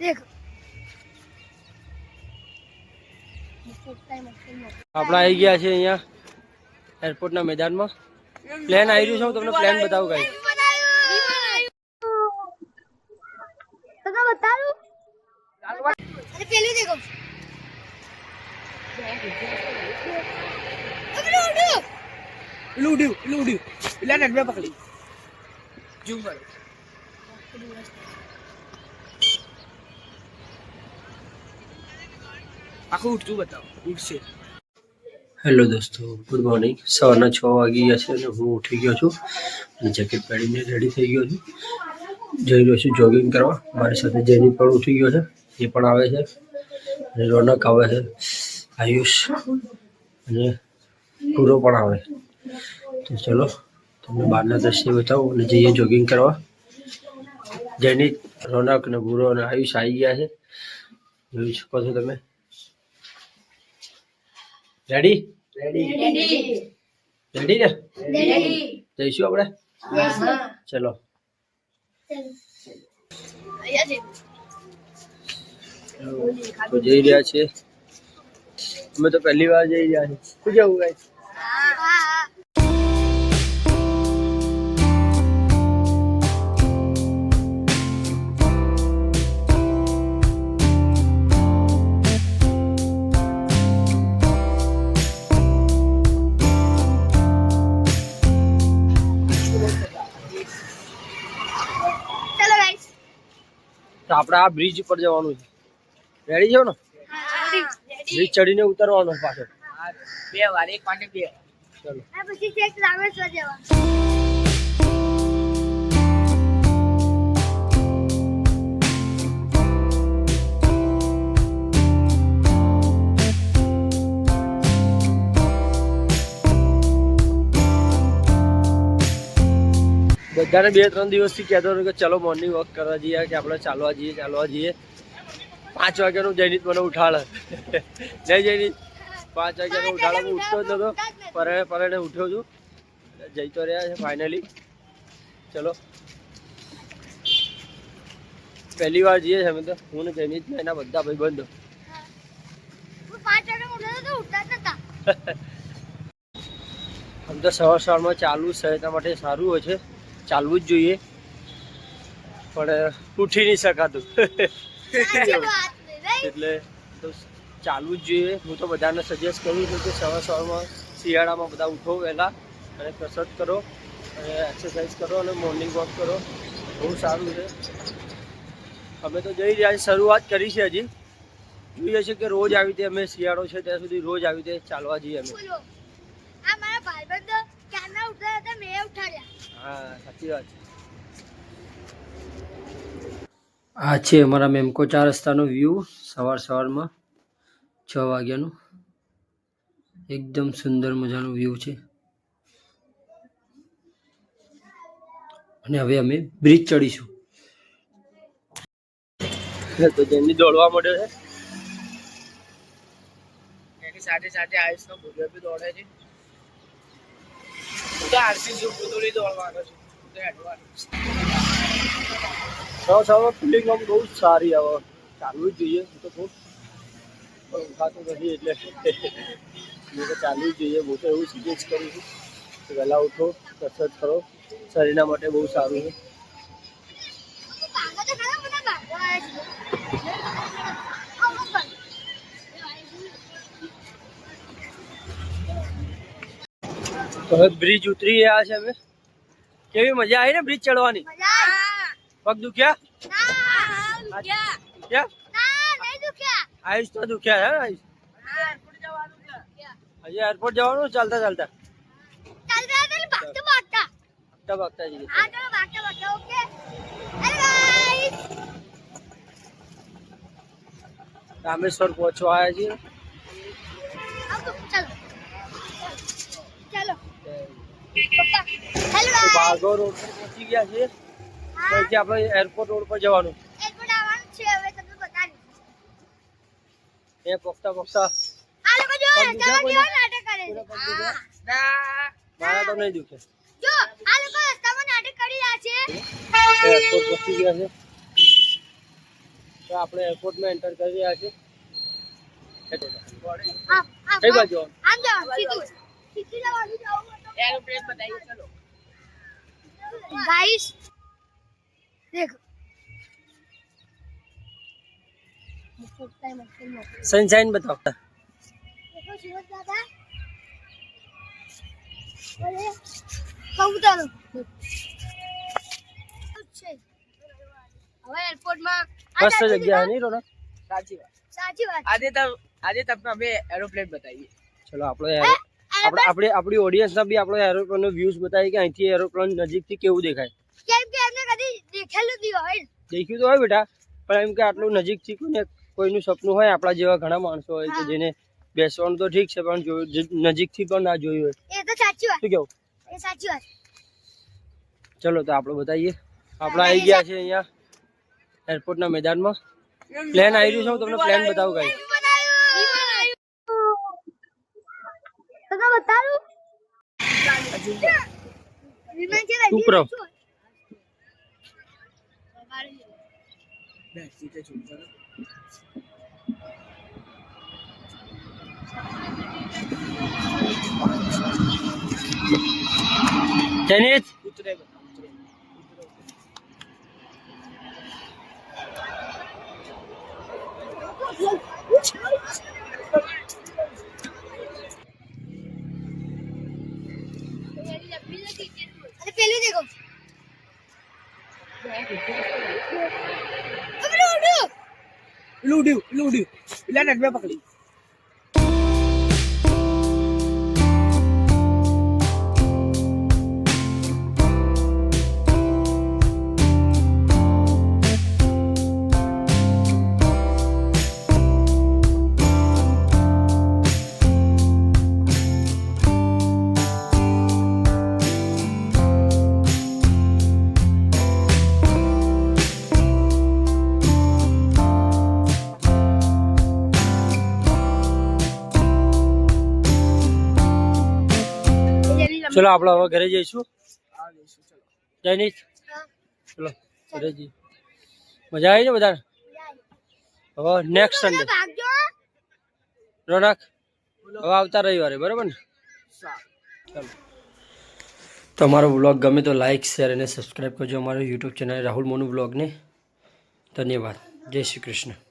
આપણે આવી ગયા છે અહીંયા એરપોર્ટના મેદાનમાં. પ્લેન આવી રહ્યું છે, હું તમને પ્લેન બતાવું ગાઈસ. હેલો દોસ્તો, ગુડ મોર્નિંગ. સવારના 6 વાગી ગયા છે અને હું ઉઠી ગયો છું અને જેકેટ પહેરીને રેડી થઈ ગયો છું. જઈ રહ્યો છું જોગિંગ કરવા. મારી સાથે જેની પણ ઉઠી ગયો છે, એ પણ આવે છે અને રોનક આવે છે, આયુષ અને પૂરો પણ આવે. તો ચલો તમને બહારના દ્રશ્ય બતાવું અને જઈએ જોગિંગ કરવા. જેની, રોનક અને પૂરો અને આયુષ આવી ગયા છે, જોઈ શકો છો તમે. રેડી રેડી ને જઈશું આપણે. ચલો તો જઈ રહ્યા છીએ અમે. તો પહેલી વાર જઈ રહ્યા છીએ. શું જવું ગાઈસ? તો આપણે આ બ્રિજ ઉપર જવાનું છે. રેડી છો ને? બ્રિજ ચડીને ઉતરવાનું પાછળ. 2 વાર, 1 માટે 2. ચલો પછી ચેક રામેશ્વર જવા. બધાને 2-3 દિવસથી કહેતો હતો કે ચલો મોર્નિંગ વોક કરવા જઈએ, કે આપણે ચાલવા જઈએ. 5 વાગ્યાનું જૈનિત મને ઉઠાડે. જય જૈનિત 5 વાગ્યાનું ઉઠાડે. હું ઉઠતો જ નતો, પરણે ઉઠ્યો છું. જઈ તો રહ્યા છે ફાઇનલી. ચલો પહેલી વાર જઈએ છે અમે તો, હું ને જૈનિત ને એના બધા ભાઈબંધો. આમ તો સવારમાં ચાલવું સહેતા માટે સારું હોય છે, ચાલવું જ જોઈએ, પણ ઉઠી નહીં શકાતું એટલે તો ચાલવું જ જોઈએ. હું તો બધાને સજેસ્ટ કરું છું કે સવારમાં શિયાળામાં બધા ઉઠો વહેલા અને કસરત કરો અને એક્સરસાઇઝ કરો અને મોર્નિંગ વોક કરો, બહુ સારું છે. અમે તો જઈ રહ્યા છીએ, શરૂઆત કરી છે હજી. જોઈએ છે કે રોજ આવી રીતે અમે શિયાળો છે ત્યાં સુધી રોજ આવી રીતે ચાલવા જઈએ અમે. હા, સાચી વાત છે. આ છે અમારા મેમકો 4 રસ્તાનો વ્યૂ સવારમાં 6 વાગ્યાનું. એકદમ સુંદર મજાનો વ્યૂ છે. અને હવે અમે બ્રિજ ચડીશું. તો જેની દોડવા મળ્યો છે, એની સાથે સાથે આયુષનો ભૂજો બી દોડે છે. હું તો આરસી છું, ભૂતોડી દોડવાનો છું. સવારમાં ફિલિંગ આમ બહુ સારી આવે, ચાલવું જ જોઈએ. હું તો બહુ પણ ઉઠાતું નથી એટલે હું તો ચાલવું જ જોઈએ. હું તો એવું સજેસ્ટ કરું છું કે વહેલા ઉઠો, કસરત કરો, શરીરના માટે બહુ સારું છે. તો હવે બ્રિજ ઉતરી રહ્યા છે અમે. કેવી મજા આવી ને બ્રિજ ચડવાની? પગ દુખ્યા? આયુષ તો દુખ્યા છે. આયુષ હજી એરપોર્ટ જવાનું ચાલતા ચાલતા જઈએ. રામેશ્વર પહોંચવા આવ્યા છીએ. ભાર્ગવ રોડ પર પહોંચી ગયા છીએ. પછી આપણે એરપોર્ટ રોડ પર જવાનું. એ પોખતા મારા તો નહીં દુખે. એરપોર્ટ પહોંચી ગયા છે. તો આપણે એરપોર્ટમાં એન્ટર કરી રહ્યા છે. કઈ બાજુ गाइस देखो સનશાઈન બતાવો. देखो सूरज दादा बोले कबूतरो હવે એરપોર્ટમાં મસ્ત જગ્યા નહીં રોનક? સાચી વાત આજે તમને અમે એરોપ્લેન બતાવીએ. ચલો આપણી ઓડિયન્સના બી આપણો એરોપ્લેનનો વ્યૂઝ બતાવીએ કે અહીંથી એરોપ્લેન નજીકથી કેવું દેખાય. કેમ કે એમને કદી દેખેલું નહીં હોય. દેખ્યું તો હોય બેટા, પણ એમ કે આટલું નજીકથી કોઈનું સપનું હોય, આપણા જેવા ઘણા માણસો હોય કે જેને બેસવાનું તો ઠીક છે પણ નજીકથી પણ ના જોયું હોય. એ તો સાચી વાત. શું કેવું? એ સાચી વાત. ચલો તો આપણે બતાવીએ. આપણે આવી ગયા છે અહીંયા એરપોર્ટના મેદાનમાં. પ્લેન આવી રહ્યું છે, હું તમને પ્લેન બતાવું ગાઈસ. ઉપરો જેનિત अरे पहले देखो લૂડ્યું પેલા નટમે પકડી. ચલો આપણે હવે ઘરે જઈશું. જયનીશ ચલો ઘરે જઈએ. મજા આવી છે બધાને? હવે નેક્સ્ટ સન્ડે રોનક, હવે આવતા રવિવારે બરાબર ને? ચાલો. તમારો વ્લોગ ગમે તો લાઈક શેર અને સબસ્ક્રાઈબ કરજો અમારા યુટ્યુબ ચેનલ રાહુલ મોનુ વ્લોગને. ધન્યવાદ. જય શ્રી કૃષ્ણ.